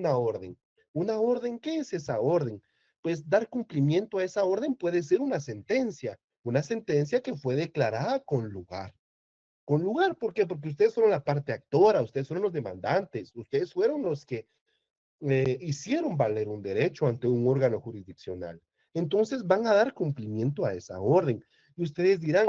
una orden. ¿Una orden? ¿Qué es esa orden? Pues dar cumplimiento a esa orden puede ser una sentencia que fue declarada con lugar. Con lugar, ¿por qué? Porque ustedes fueron la parte actora, ustedes fueron los demandantes, ustedes fueron los que hicieron valer un derecho ante un órgano jurisdiccional. Entonces van a dar cumplimiento a esa orden. Y ustedes dirán,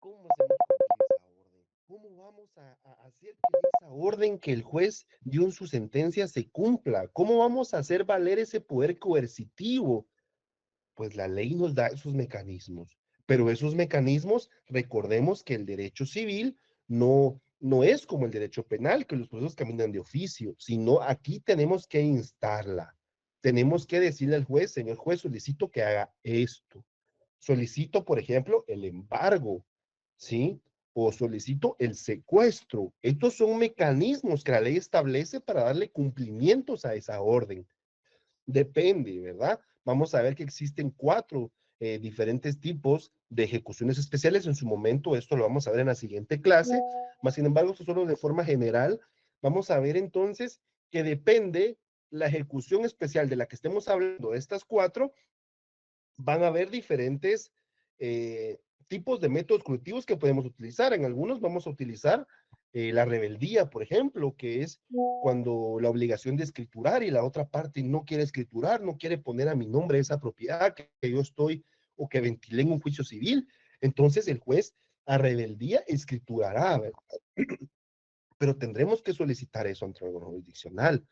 ¿cómo hacemos cumplir esa orden? ¿Cómo vamos a hacer que esa orden que el juez dio en su sentencia se cumpla? ¿Cómo vamos a hacer valer ese poder coercitivo? Pues la ley nos da esos mecanismos, pero esos mecanismos, recordemos que el derecho civil no es como el derecho penal, que los procesos caminan de oficio, sino aquí tenemos que instarla. Tenemos que decirle al juez, señor juez, solicito que haga esto. Solicito, por ejemplo, el embargo, ¿sí? O solicito el secuestro. Estos son mecanismos que la ley establece para darle cumplimientos a esa orden. Depende, ¿verdad? Vamos a ver que existen cuatro diferentes tipos de ejecuciones especiales. En su momento, esto lo vamos a ver en la siguiente clase, más sin embargo, esto solo de forma general. Vamos a ver entonces que depende la ejecución especial de la que estemos hablando, de estas cuatro, van a haber diferentes eh, tipos de métodos colectivos que podemos utilizar. En algunos vamos a utilizar la rebeldía, por ejemplo, que es cuando la obligación de escriturar y la otra parte no quiere escriturar, no quiere poner a mi nombre esa propiedad que yo estoy o que ventilé en un juicio civil. Entonces el juez a rebeldía escriturará, ¿verdad? Pero tendremos que solicitar eso ante el órgano jurisdiccional.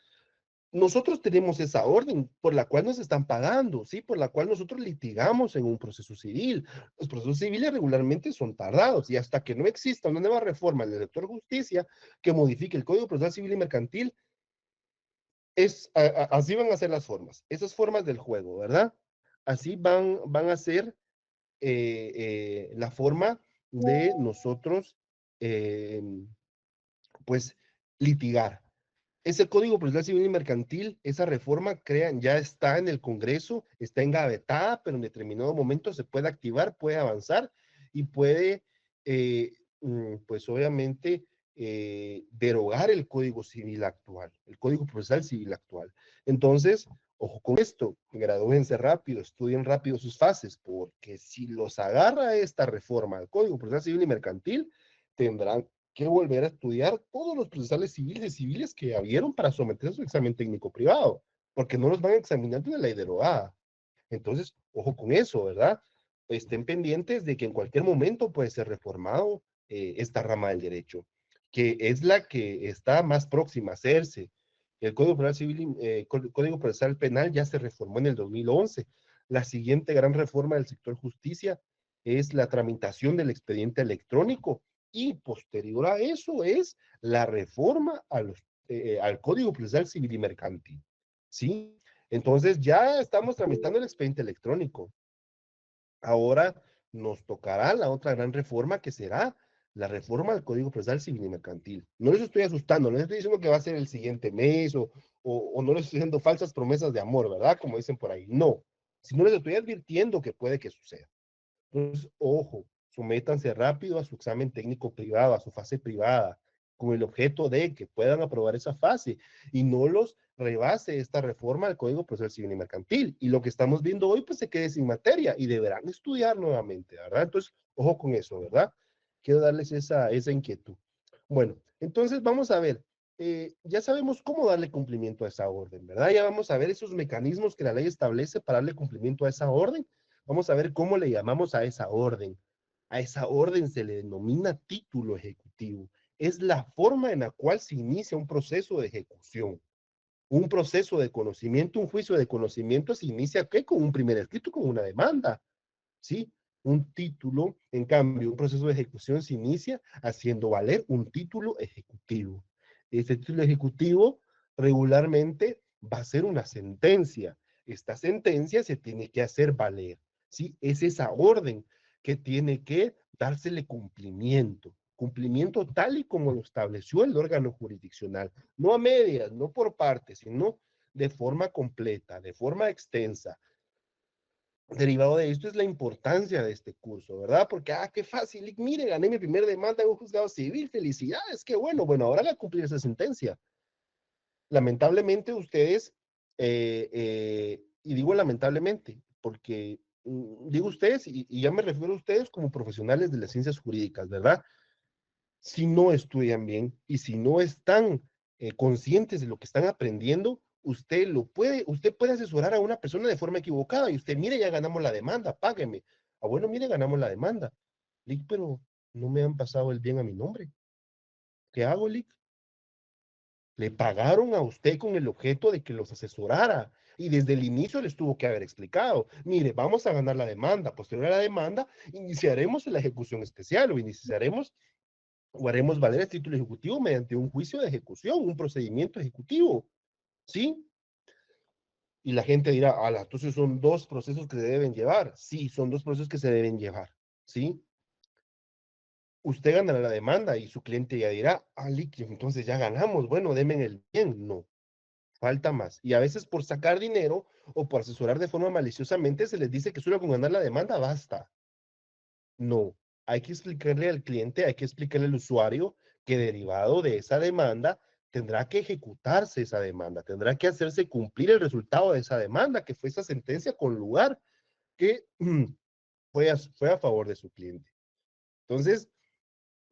Nosotros tenemos esa orden por la cual nos están pagando, ¿sí? Por la cual nosotros litigamos en un proceso civil. Los procesos civiles regularmente son tardados y hasta que no exista una nueva reforma del sector justicia que modifique el Código Procesal Civil y Mercantil, así van a ser las formas, esas formas del juego, ¿verdad? Así van a ser la forma de nosotros, eh, pues, litigar. Ese Código Procesal Civil y Mercantil, esa reforma crean, ya está en el Congreso, está engavetada, pero en determinado momento se puede activar, puede avanzar y puede, pues obviamente, derogar el Código Civil actual, el Código Procesal Civil actual. Entonces, ojo con esto, gradúense rápido, estudien rápido sus fases, porque si los agarra esta reforma al Código Procesal Civil y Mercantil, tendrán que volver a estudiar todos los procesales civiles que habieron para someter a su examen técnico privado, porque no los van a examinar de la ley derogada. Entonces, ojo con eso, ¿verdad? Estén pendientes de que en cualquier momento puede ser reformado esta rama del derecho, que es la que está más próxima a hacerse. El Código Procesal Civil, Código Procesal Penal ya se reformó en el 2011. La siguiente gran reforma del sector justicia es la tramitación del expediente electrónico y posterior a eso es la reforma al Código Procesal Civil y Mercantil. ¿Sí? Entonces ya estamos tramitando el expediente electrónico. Ahora nos tocará la otra gran reforma que será la reforma al Código Procesal Civil y Mercantil. No les estoy asustando, no les estoy diciendo que va a ser el siguiente mes o no les estoy diciendo falsas promesas de amor, ¿verdad? Como dicen por ahí. No, sino les estoy advirtiendo que puede que suceda. Entonces, ojo, sométanse rápido a su examen técnico privado, a su fase privada, con el objeto de que puedan aprobar esa fase y no los rebase esta reforma al Código Procesal Civil y Mercantil. Y lo que estamos viendo hoy, pues se quede sin materia y deberán estudiar nuevamente, ¿verdad? Entonces, ojo con eso, ¿verdad? Quiero darles esa inquietud. Bueno, entonces vamos a ver. Ya sabemos cómo darle cumplimiento a esa orden, ¿verdad? Ya vamos a ver esos mecanismos que la ley establece para darle cumplimiento a esa orden. Vamos a ver cómo le llamamos a esa orden. A esa orden se le denomina título ejecutivo. Es la forma en la cual se inicia un proceso de ejecución, un proceso de conocimiento, un juicio de conocimiento se inicia ¿qué? Con un primer escrito, con una demanda, ¿sí? Un título, en cambio, un proceso de ejecución se inicia haciendo valer un título ejecutivo. Este título ejecutivo regularmente va a ser una sentencia. Esta sentencia se tiene que hacer valer, ¿sí? Es esa orden que tiene que dársele cumplimiento. Cumplimiento tal y como lo estableció el órgano jurisdiccional. No a medias, no por partes, sino de forma completa, de forma extensa. Derivado de esto es la importancia de este curso, ¿verdad? Porque, qué fácil, mire, gané mi primer demanda en un juzgado civil, felicidades, qué bueno, bueno, ahora voy a cumplir esa sentencia. Lamentablemente ustedes, y digo lamentablemente, porque digo ustedes, y ya me refiero a ustedes como profesionales de las ciencias jurídicas, ¿verdad? Si no estudian bien y si no están conscientes de lo que están aprendiendo, usted puede asesorar a una persona de forma equivocada y usted, mire, ya ganamos la demanda, págueme. Ah, bueno, mire, ganamos la demanda. Lic, pero no me han pasado el bien a mi nombre. ¿Qué hago, Lic? Le pagaron a usted con el objeto de que los asesorara y desde el inicio les tuvo que haber explicado, mire, vamos a ganar la demanda, posterior a la demanda iniciaremos la ejecución especial o haremos valer el título ejecutivo mediante un juicio de ejecución, un procedimiento ejecutivo, ¿sí? Y la gente dirá, ala, entonces son dos procesos que se deben llevar. Sí, son dos procesos que se deben llevar, ¿sí? Usted ganará la demanda y su cliente ya dirá, ah, líquido, entonces ya ganamos, bueno, denme el bien. No, falta más. Y a veces por sacar dinero o por asesorar de forma maliciosamente se les dice que solo con ganar la demanda basta. No, hay que explicarle al cliente, hay que explicarle al usuario que derivado de esa demanda tendrá que ejecutarse esa demanda, tendrá que hacerse cumplir el resultado de esa demanda, que fue esa sentencia con lugar que fue a favor de su cliente. Entonces,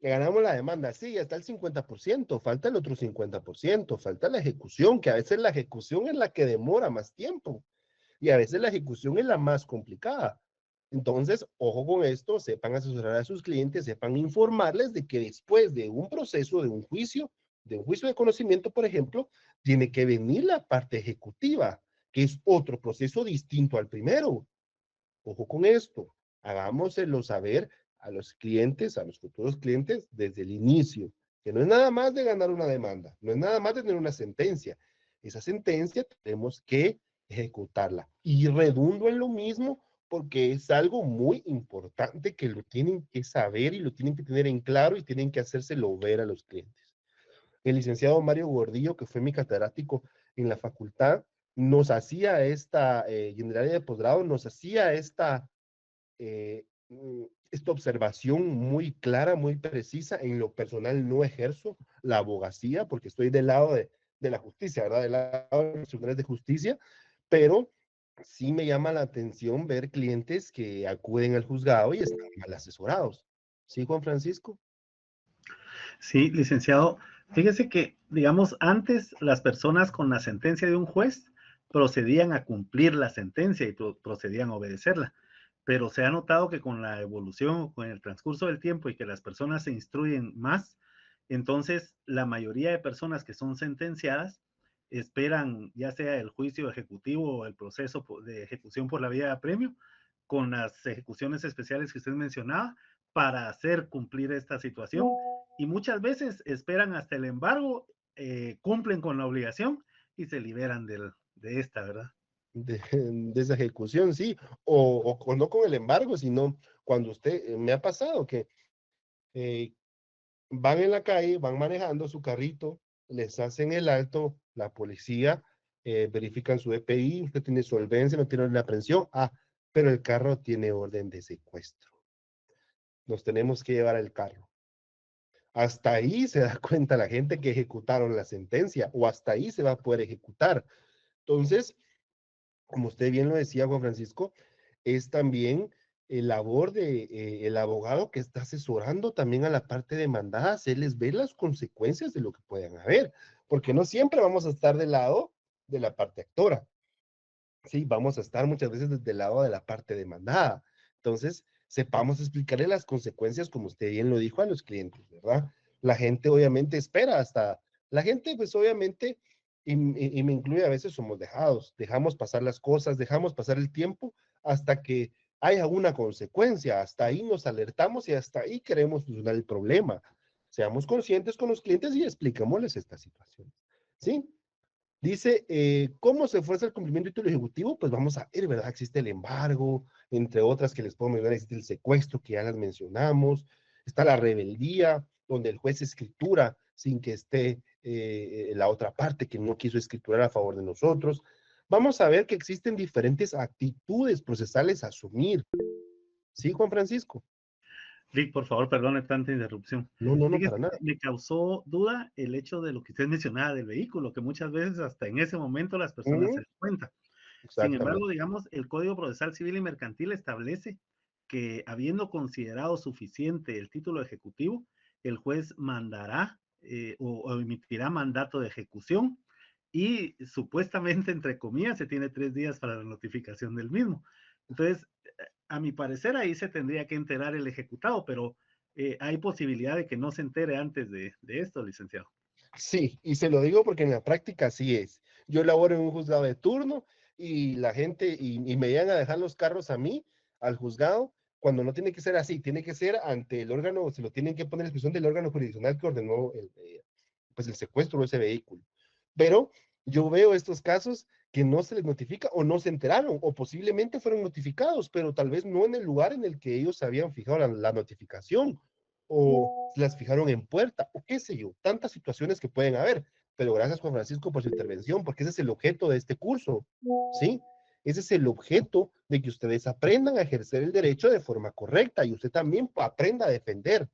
que ganamos la demanda, sí, ya está el 50%, falta el otro 50%, falta la ejecución, que a veces la ejecución es la que demora más tiempo y a veces la ejecución es la más complicada. Entonces, ojo con esto, sepan asesorar a sus clientes, sepan informarles de que después de un proceso, de un juicio de conocimiento, por ejemplo, tiene que venir la parte ejecutiva, que es otro proceso distinto al primero. Ojo con esto, hagámoselo saber a los clientes, a los futuros clientes, desde el inicio, que no es nada más de ganar una demanda, no es nada más de tener una sentencia. Esa sentencia tenemos que ejecutarla. Y redundo en lo mismo porque es algo muy importante que lo tienen que saber y lo tienen que tener en claro y tienen que hacérselo ver a los clientes. El licenciado Mario Gordillo, que fue mi catedrático en la facultad, nos hacía y en el área de posgrado, nos hacía esta observación muy clara, muy precisa. En lo personal no ejerzo la abogacía porque estoy del lado de la justicia, ¿verdad? Del lado de los tribunales de justicia, pero sí me llama la atención ver clientes que acuden al juzgado y están mal asesorados. ¿Sí, Juan Francisco? Sí, licenciado. Fíjese que, digamos, antes las personas con la sentencia de un juez procedían a cumplir la sentencia y procedían a obedecerla. Pero se ha notado que con la evolución, con el transcurso del tiempo y que las personas se instruyen más, entonces la mayoría de personas que son sentenciadas esperan ya sea el juicio ejecutivo o el proceso de ejecución por la vía de apremio, con las ejecuciones especiales que usted mencionaba, para hacer cumplir esta situación y muchas veces esperan hasta el embargo, cumplen con la obligación y se liberan de esta, ¿verdad? De esa ejecución, sí, o no con el embargo, sino cuando usted, me ha pasado que eh, van en la calle, van manejando su carrito, les hacen el alto, la policía, verifican su EPI, usted tiene solvencia, no tiene la aprehensión, pero el carro tiene orden de secuestro. Nos tenemos que llevar el carro. Hasta ahí se da cuenta la gente que ejecutaron la sentencia, o hasta ahí se va a poder ejecutar. Entonces, como usted bien lo decía, Juan Francisco, es también el labor de el abogado que está asesorando también a la parte demandada, hacerles ver las consecuencias de lo que puedan haber, porque no siempre vamos a estar del lado de la parte actora, sí, vamos a estar muchas veces desde el lado de la parte demandada. Entonces, sepamos explicarle las consecuencias, como usted bien lo dijo, a los clientes, ¿verdad? La gente obviamente espera hasta, la gente pues obviamente, y me incluye a veces, somos dejamos pasar las cosas, dejamos pasar el tiempo hasta que haya una consecuencia, hasta ahí nos alertamos y hasta ahí queremos solucionar el problema. Seamos conscientes con los clientes y expliquémosles estas situaciones, ¿sí? Dice, ¿cómo se fuerza el cumplimiento del título ejecutivo? Pues vamos a ver, ¿verdad? Existe el embargo, entre otras que les puedo mencionar, existe el secuestro, que ya las mencionamos, está la rebeldía, donde el juez escritura sin que esté la otra parte que no quiso escriturar a favor de nosotros. Vamos a ver que existen diferentes actitudes procesales a asumir. ¿Sí, Juan Francisco? Rick, por favor, perdone tanta interrupción. No, no, no, Fíjese para que nada. me causó duda el hecho de lo que usted mencionaba del vehículo, que muchas veces hasta en ese momento las personas se Mm, dan cuenta. Sin embargo, exactamente. digamos, el Código Procesal Civil y Mercantil establece que, habiendo considerado suficiente el título ejecutivo, el juez mandará o emitirá mandato de ejecución y supuestamente, entre comillas, se tiene 3 días para la notificación del mismo. Entonces, a mi parecer, ahí se tendría que enterar el ejecutado, pero hay posibilidad de que no se entere antes de esto, licenciado. Sí, y se lo digo porque en la práctica así es. Yo laboro en un juzgado de turno y la gente, y me llegan a dejar los carros a mí, al juzgado, cuando no tiene que ser así, tiene que ser ante el órgano, se lo tienen que poner a disposición del órgano jurisdiccional que ordenó pues el secuestro de ese vehículo. Pero yo veo estos casos que no se les notifica o no se enteraron o posiblemente fueron notificados, pero tal vez no en el lugar en el que ellos habían fijado la notificación o las fijaron en puerta o qué sé yo, tantas situaciones que pueden haber. Pero gracias Juan Francisco por su intervención, porque ese es el objeto de este curso, ¿sí? Ese es el objeto de que ustedes aprendan a ejercer el derecho de forma correcta y usted también aprenda a defender,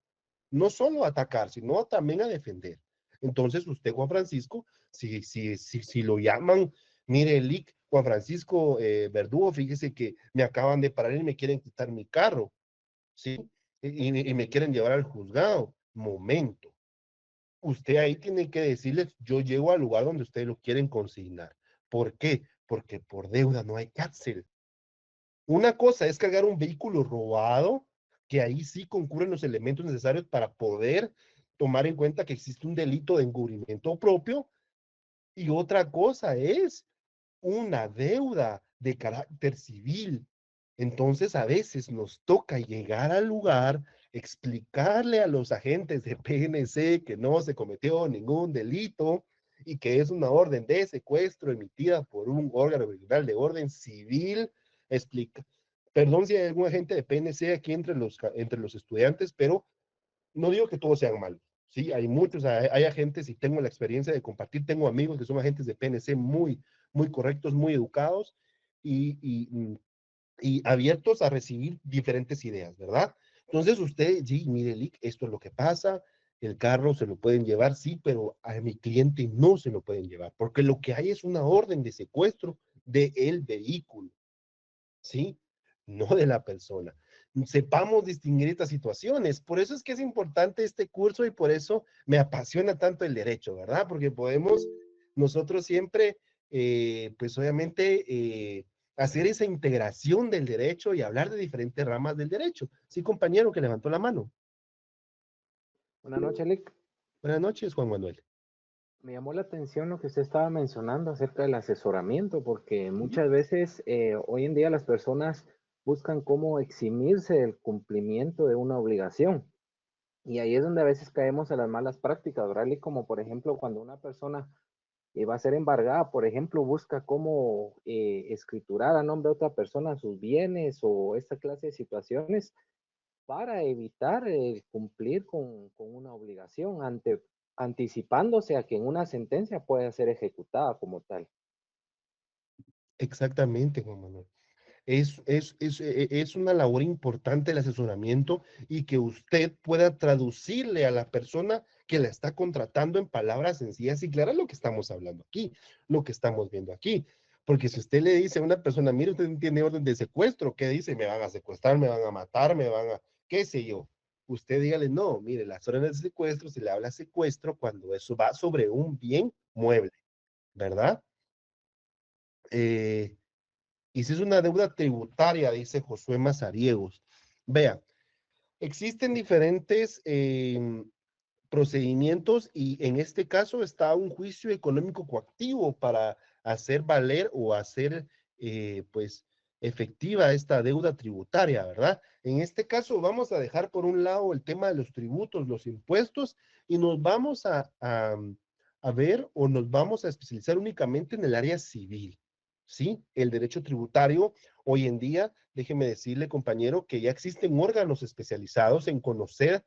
no solo a atacar, sino también a defender. Entonces, usted, Juan Francisco, si lo llaman, mire, Lick, Juan Francisco Verdugo, fíjese que me acaban de parar y me quieren quitar mi carro, ¿sí? Y me quieren llevar al juzgado. Momento. Usted ahí tiene que decirles, yo llego al lugar donde ustedes lo quieren consignar. ¿Por qué? Porque por deuda no hay cárcel. Una cosa es cargar un vehículo robado, que ahí sí concurren los elementos necesarios para poder tomar en cuenta que existe un delito de encubrimiento propio, y otra cosa es una deuda de carácter civil. Entonces, a veces nos toca llegar al lugar, explicarle a los agentes de PNC que no se cometió ningún delito y que es una orden de secuestro emitida por un órgano regional de orden civil. Explica. Perdón si hay algún agente de PNC aquí entre los estudiantes, pero no digo que todos sean malos. Sí, hay muchos, hay agentes y tengo la experiencia de compartir, tengo amigos que son agentes de PNC muy correctos, muy educados y, y, y abiertos a recibir diferentes ideas, ¿verdad? Entonces usted, sí, mire, Lick, esto es lo que pasa, el carro se lo pueden llevar, sí, pero a mi cliente no se lo pueden llevar, porque lo que hay es una orden de secuestro del vehículo, ¿sí? No de la persona. Sepamos distinguir estas situaciones. Por eso es que es importante este curso y por eso me apasiona tanto el derecho, ¿verdad? Porque podemos nosotros siempre, pues obviamente, hacer esa integración del derecho y hablar de diferentes ramas del derecho. Sí, compañero que levantó la mano. Buenas noches, Lick. Buenas noches, Juan Manuel. Me llamó la atención lo que usted estaba mencionando acerca del asesoramiento, porque muchas veces hoy en día las personas buscan cómo eximirse del cumplimiento de una obligación. Y ahí es donde a veces caemos a las malas prácticas, ¿verdad? Lick? Como por ejemplo cuando una persona va a ser embargada, por ejemplo, busca cómo escriturar a nombre de otra persona sus bienes o esta clase de situaciones para evitar cumplir con una obligación anticipándose a que en una sentencia pueda ser ejecutada como tal. Exactamente, Juan Manuel. Es una labor importante el asesoramiento y que usted pueda traducirle a la persona que la está contratando en palabras sencillas y claras lo que estamos hablando aquí, lo que estamos viendo aquí. Porque si usted le dice a una persona, mire, usted tiene orden de secuestro, ¿qué dice? Me van a secuestrar, me van a matar, me van a, qué sé yo. Usted dígale, no, mire, las órdenes de secuestro, se le habla secuestro cuando eso va sobre un bien mueble, ¿verdad? Eh, y si es una deuda tributaria, dice Josué Mazariegos. Vea, existen diferentes procedimientos y en este caso está un juicio económico coactivo para hacer valer o hacer pues efectiva esta deuda tributaria, ¿verdad? En este caso vamos a dejar por un lado el tema de los tributos, los impuestos y nos vamos a ver o nos vamos a especializar únicamente en el área civil. ¿Sí? El derecho tributario, hoy en día, déjeme decirle, compañero, que ya existen órganos especializados en conocer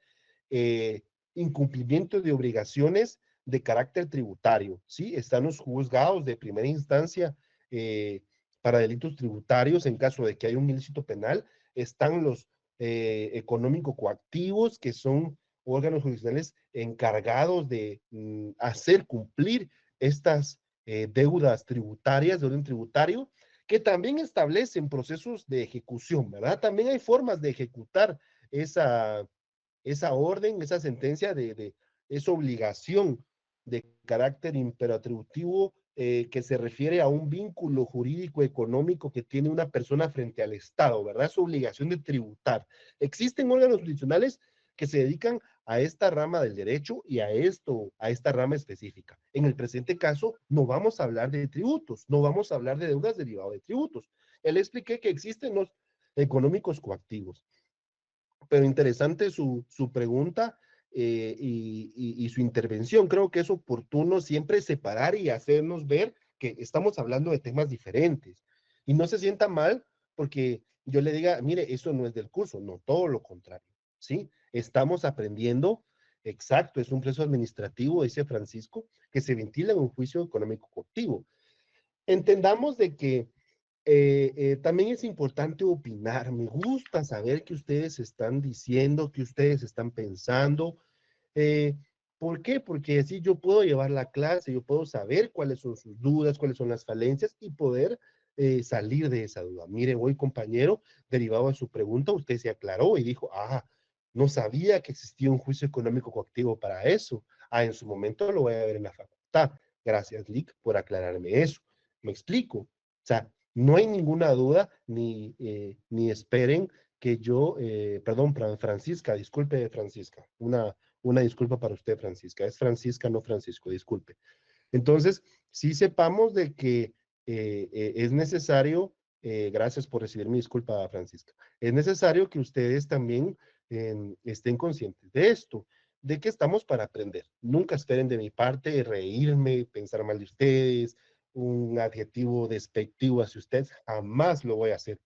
eh, incumplimiento de obligaciones de carácter tributario, ¿sí? Están los juzgados de primera instancia para delitos tributarios en caso de que haya un ilícito penal, están económico coactivos, que son órganos jurisdiccionales encargados de hacer cumplir estas deudas tributarias de orden tributario, que también establecen procesos de ejecución, ¿verdad? También hay formas de ejecutar esa orden, esa sentencia de esa obligación de carácter imperatributivo que se refiere a un vínculo jurídico económico que tiene una persona frente al Estado, ¿verdad? Su obligación de tributar. Existen órganos jurisdiccionales que se dedican a esta rama del derecho y a esta rama específica. En el presente caso, no vamos a hablar de tributos, no vamos a hablar de deudas derivadas de tributos. Ya le expliqué que existen los económicos coactivos. Pero interesante su pregunta y su intervención. Creo que es oportuno siempre separar y hacernos ver que estamos hablando de temas diferentes. Y no se sienta mal porque yo le diga, mire, eso no es del curso, no, todo lo contrario, ¿sí? Estamos aprendiendo, exacto, es un proceso administrativo, dice Francisco, que se ventila en un juicio económico coactivo. Entendamos de que también es importante opinar. Me gusta saber qué ustedes están diciendo, qué ustedes están pensando. Eh, ¿Por qué? Porque así yo puedo llevar la clase, yo puedo saber cuáles son sus dudas, cuáles son las falencias y poder salir de esa duda. Mire, hoy compañero, derivado de su pregunta, usted se aclaró y dijo, no sabía que existía un juicio económico coactivo para eso. En su momento lo voy a ver en la facultad. Gracias, Lick, por aclararme eso. Me explico. O sea, no hay ninguna duda, ni esperen que yo, perdón, Francisca, disculpe Francisca, una disculpa para usted Francisca, es Francisca, no Francisco, disculpe. Entonces, sí sepamos de que es necesario, gracias por recibir mi disculpa Francisca, es necesario que ustedes también estén conscientes de esto, de que estamos para aprender. Nunca esperen de mi parte reírme, pensar mal de ustedes, un adjetivo despectivo hacia ustedes, jamás lo voy a hacer.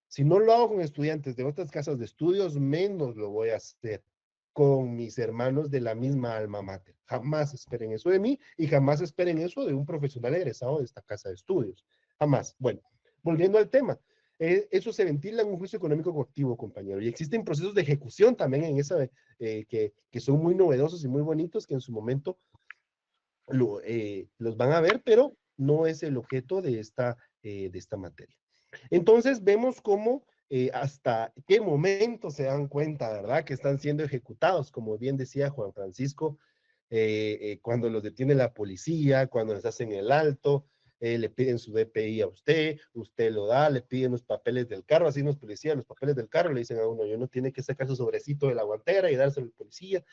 Si no lo hago con estudiantes de otras casas de estudios, menos lo voy a hacer con mis hermanos de la misma alma mater. Jamás esperen eso de mí y jamás esperen eso de un profesional egresado de esta casa de estudios. Jamás. Bueno, volviendo al tema. Eso se ventila en un juicio económico coactivo, compañero. Y existen procesos de ejecución también en esa, que son muy novedosos y muy bonitos, que en su momento los van a ver, pero no es el objeto de esta materia. Entonces vemos cómo hasta qué momento se dan cuenta, ¿verdad? Que están siendo ejecutados, como bien decía Juan Francisco, cuando los detiene la policía, cuando les hacen el alto, le piden su DPI a usted, usted lo da, le piden los papeles del carro, así los policías, los papeles del carro, le dicen a uno, yo no tiene que sacar su sobrecito de la guantera y dárselo al policía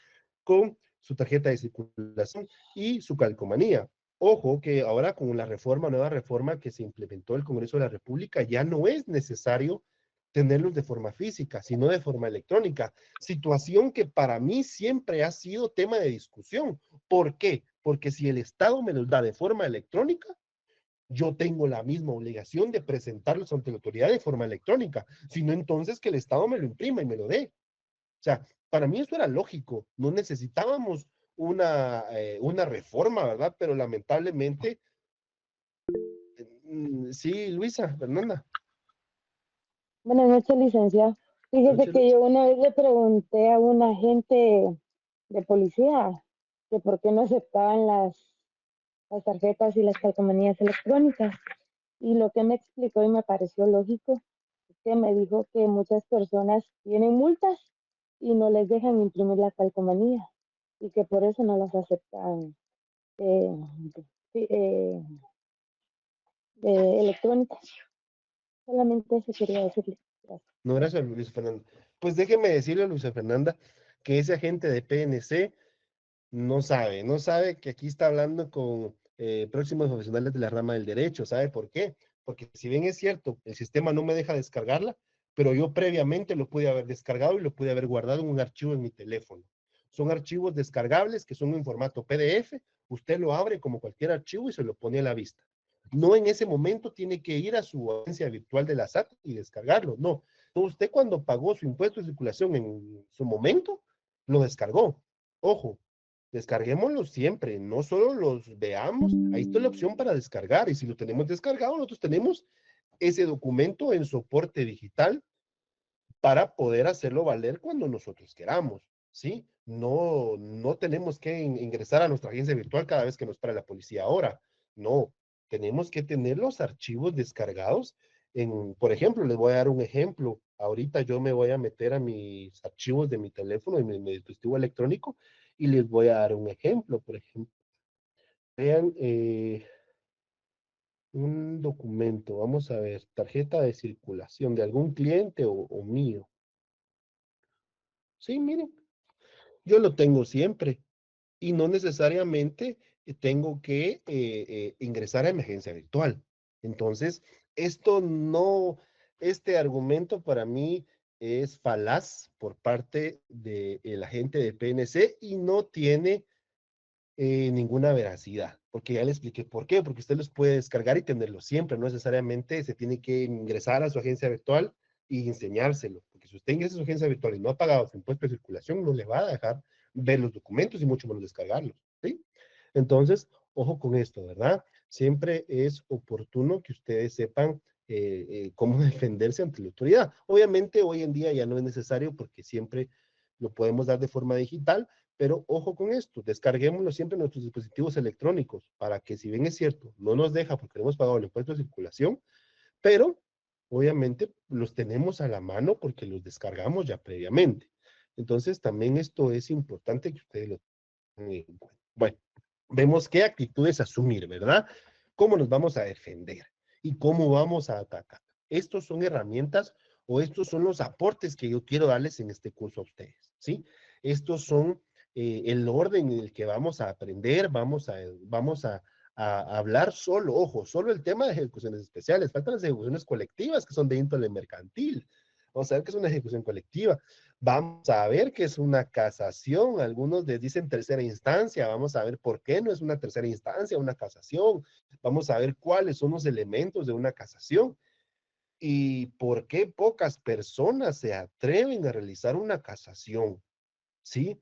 con su tarjeta de circulación y su calcomanía. Ojo que ahora con la nueva reforma que se implementó el Congreso de la República, ya no es necesario tenerlos de forma física, sino de forma electrónica. Situación que para mí siempre ha sido tema de discusión. ¿Por qué? Porque si el Estado me los da de forma electrónica, yo tengo la misma obligación de presentarlos ante la autoridad de forma electrónica. Si no, entonces que el Estado me lo imprima y me lo dé. O sea, para mí eso era lógico. No necesitábamos una reforma, ¿verdad? Pero lamentablemente, sí, Luisa, Fernanda. Buenas noches, licenciado. Fíjese que yo una vez le pregunté a un agente de policía que por qué no aceptaban las tarjetas y las calcomanías electrónicas. Y lo que me explicó y me pareció lógico es que me dijo que muchas personas tienen multas y no les dejan imprimir la calcomanía y que por eso no las aceptan electrónicas. Solamente eso quería decirle. Gracias. No, gracias, Luisa Fernanda. Pues déjeme decirle a Luisa Fernanda que ese agente de PNC no sabe que aquí está hablando con próximos profesionales de la rama del derecho. ¿Sabe por qué? Porque si bien es cierto, el sistema no me deja descargarla, pero yo previamente lo pude haber descargado y lo pude haber guardado en un archivo en mi teléfono. Son archivos descargables que son en formato PDF. Usted lo abre como cualquier archivo y se lo pone a la vista. No en ese momento tiene que ir a su agencia virtual de la SAT y descargarlo. No. Usted cuando pagó su impuesto de circulación en su momento, lo descargó. Ojo, descarguémoslos siempre, no solo los veamos, ahí está la opción para descargar y si lo tenemos descargado, nosotros tenemos ese documento en soporte digital para poder hacerlo valer cuando nosotros queramos, ¿sí? No tenemos que ingresar a nuestra agencia virtual cada vez que nos para la policía ahora. No, tenemos que tener los archivos descargados por ejemplo, les voy a dar un ejemplo. Ahorita yo me voy a meter a mis archivos de mi teléfono, de mi dispositivo electrónico, y les voy a dar un ejemplo. Por ejemplo, vean un documento, vamos a ver, tarjeta de circulación de algún cliente o mío. Sí, miren, yo lo tengo siempre y no necesariamente tengo que ingresar a emergencia virtual. Entonces, esto no, este argumento para mí es falaz por parte del agente de PNC y no tiene ninguna veracidad, porque ya le expliqué por qué, porque usted los puede descargar y tenerlos siempre, no necesariamente se tiene que ingresar a su agencia virtual y enseñárselo, porque si usted ingresa a su agencia virtual y no ha pagado su impuesto de circulación, no le va a dejar ver los documentos y mucho menos descargarlos, ¿sí? Entonces, ojo con esto, ¿verdad? Siempre es oportuno que ustedes sepan cómo defenderse ante la autoridad. Obviamente, hoy en día ya no es necesario porque siempre lo podemos dar de forma digital, pero ojo con esto, descarguémoslo siempre en nuestros dispositivos electrónicos para que, si bien es cierto, no nos deja porque no hemos pagado el impuesto de circulación, pero obviamente los tenemos a la mano porque los descargamos ya previamente. Entonces, también esto es importante que ustedes lo tengan en cuenta. Bueno, vemos qué actitudes asumir, ¿verdad? ¿Cómo nos vamos a defender? ¿Y cómo vamos a atacar? Estos son herramientas o estos son los aportes que yo quiero darles en este curso a ustedes, ¿sí? Estos son el orden en el que vamos a aprender, vamos a hablar solo, ojo, solo el tema de ejecuciones especiales. Faltan las ejecuciones colectivas que son de índole mercantil. Vamos a ver qué es una ejecución colectiva. Vamos a ver qué es una casación. Algunos les dicen tercera instancia. Vamos a ver por qué no es una tercera instancia, una casación. Vamos a ver cuáles son los elementos de una casación y por qué pocas personas se atreven a realizar una casación. ¿Sí?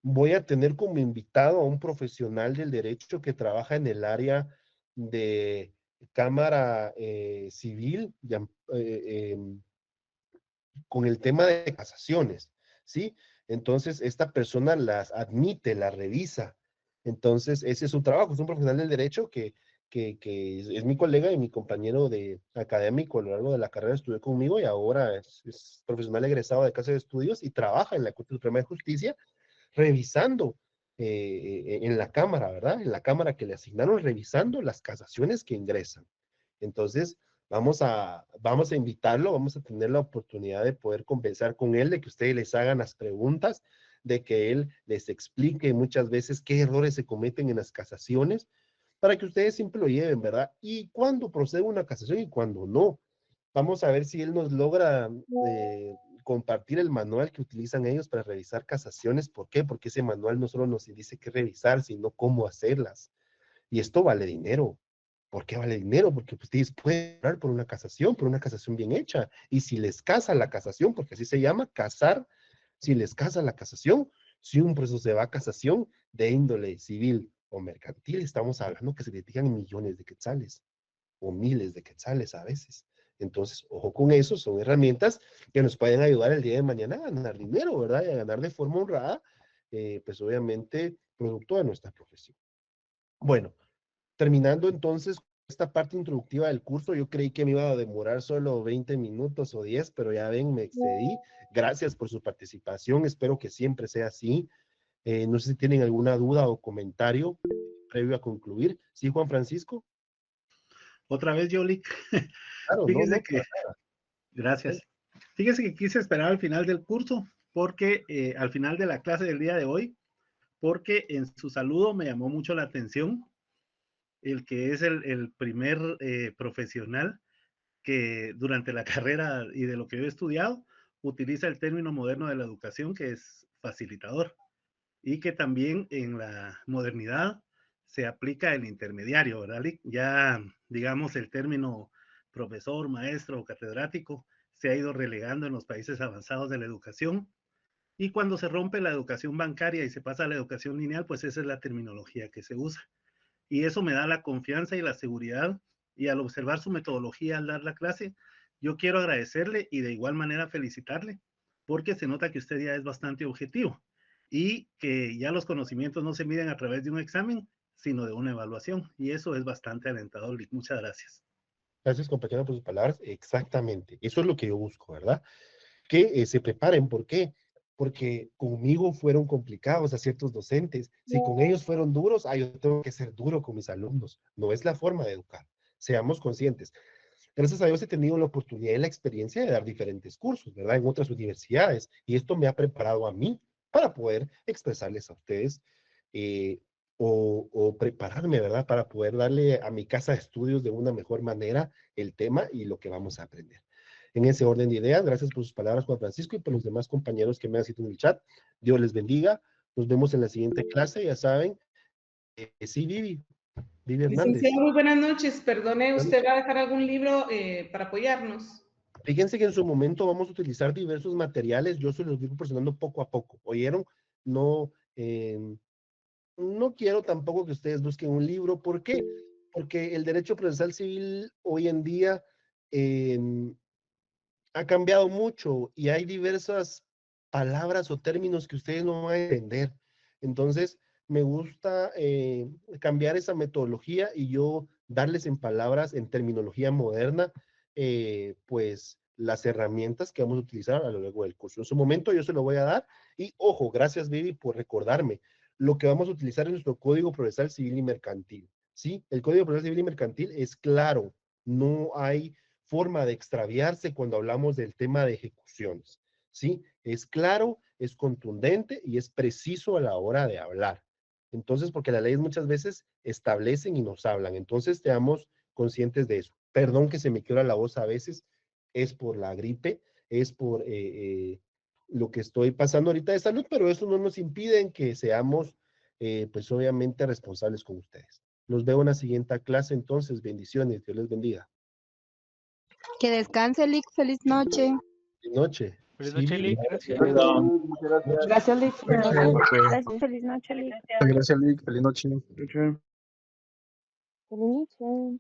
Voy a tener como invitado a un profesional del derecho que trabaja en el área de cámara civil con el tema de casaciones, ¿sí? Entonces, esta persona las admite, las revisa. Entonces, ese es su trabajo, es un profesional del derecho que es mi colega y mi compañero de académico a lo largo de la carrera, estudió conmigo y ahora es profesional egresado de Casa de Estudios y trabaja en la Corte Suprema de Justicia revisando en la Cámara, ¿verdad? En la Cámara que le asignaron, revisando las casaciones que ingresan. Entonces, vamos a invitarlo, vamos a tener la oportunidad de poder conversar con él, de que ustedes les hagan las preguntas, de que él les explique muchas veces qué errores se cometen en las casaciones, para que ustedes siempre lo lleven, ¿verdad? Y cuándo procede una casación y cuándo no. Vamos a ver si él nos logra compartir el manual que utilizan ellos para revisar casaciones. ¿Por qué? Porque ese manual no solo nos dice qué revisar, sino cómo hacerlas. Y esto vale dinero. ¿Por qué vale dinero? Porque ustedes pueden cobrar por una casación bien hecha. Y si les casa la casación, porque así se llama, casar, si les casa la casación, si un proceso se va a casación de índole civil o mercantil, estamos hablando que se litigan millones de quetzales o miles de quetzales a veces. Entonces, ojo con eso, son herramientas que nos pueden ayudar el día de mañana a ganar dinero, ¿verdad? Y a ganar de forma honrada, pues obviamente, producto de nuestra profesión. Bueno, terminando entonces esta parte introductiva del curso, yo creí que me iba a demorar solo 20 minutos o 10, pero ya ven, me excedí. Gracias por su participación, espero que siempre sea así. No sé si tienen alguna duda o comentario previo a concluir. ¿Sí, Juan Francisco? Otra vez, Yoli. Claro, Fíjese no, que, gracias. Fíjese que quise esperar al final del curso, porque al final de la clase del día de hoy, porque en su saludo me llamó mucho la atención el que es el primer profesional que durante la carrera y de lo que yo he estudiado utiliza el término moderno de la educación, que es facilitador, y que también en la modernidad se aplica el intermediario, ¿verdad? Ya, digamos, el término profesor, maestro o catedrático se ha ido relegando en los países avanzados de la educación, y cuando se rompe la educación bancaria y se pasa a la educación lineal, pues esa es la terminología que se usa. Y eso me da la confianza y la seguridad, y al observar su metodología al dar la clase, yo quiero agradecerle y de igual manera felicitarle, porque se nota que usted ya es bastante objetivo y que ya los conocimientos no se miden a través de un examen, sino de una evaluación. Y eso es bastante alentador, Lick. Muchas gracias. Gracias, compañero, por sus palabras. Exactamente. Eso es lo que yo busco, ¿verdad? Que se preparen. ¿Por qué? Porque conmigo fueron complicados a ciertos docentes. Si con ellos fueron duros, yo tengo que ser duro con mis alumnos. No es la forma de educar. Seamos conscientes. Gracias a Dios he tenido la oportunidad y la experiencia de dar diferentes cursos, ¿verdad? En otras universidades. Y esto me ha preparado a mí para poder expresarles a ustedes o prepararme, ¿verdad? Para poder darle a mi casa de estudios de una mejor manera el tema y lo que vamos a aprender. En ese orden de ideas, gracias por sus palabras, Juan Francisco, y por los demás compañeros que me han citado en el chat. Dios les bendiga. Nos vemos en la siguiente clase, ya saben. Sí, Vivi Hernández. Licenciado, muy buenas noches. Perdone, ¿usted va a dejar algún libro para apoyarnos? Fíjense que en su momento vamos a utilizar diversos materiales. Yo se los voy proporcionando poco a poco. ¿Oyeron? No, no quiero tampoco que ustedes busquen un libro. ¿Por qué? Porque el derecho procesal civil hoy en día ha cambiado mucho y hay diversas palabras o términos que ustedes no van a entender. Entonces, me gusta cambiar esa metodología y yo darles en palabras, en terminología moderna, pues las herramientas que vamos a utilizar a lo largo del curso. En su momento yo se lo voy a dar y, ojo, gracias Vivi por recordarme, lo que vamos a utilizar en nuestro Código Procesal Civil y Mercantil. ¿Sí? El Código Procesal Civil y Mercantil es claro, no hay forma de extraviarse cuando hablamos del tema de ejecuciones, ¿sí? Es claro, es contundente y es preciso a la hora de hablar. Entonces, porque las leyes muchas veces establecen y nos hablan, entonces seamos conscientes de eso. Perdón que se me quiebra la voz a veces, es por la gripe, es por lo que estoy pasando ahorita de salud, pero eso no nos impide en que seamos, pues obviamente, responsables con ustedes. Los veo en la siguiente clase, entonces, bendiciones, Dios les bendiga. Que descanse, Lick. Feliz noche. Feliz noche. Feliz noche, Lick. Gracias. Gracias, Lick. Gracias, feliz noche, Lick. Gracias, Lick. Feliz noche. Feliz noche.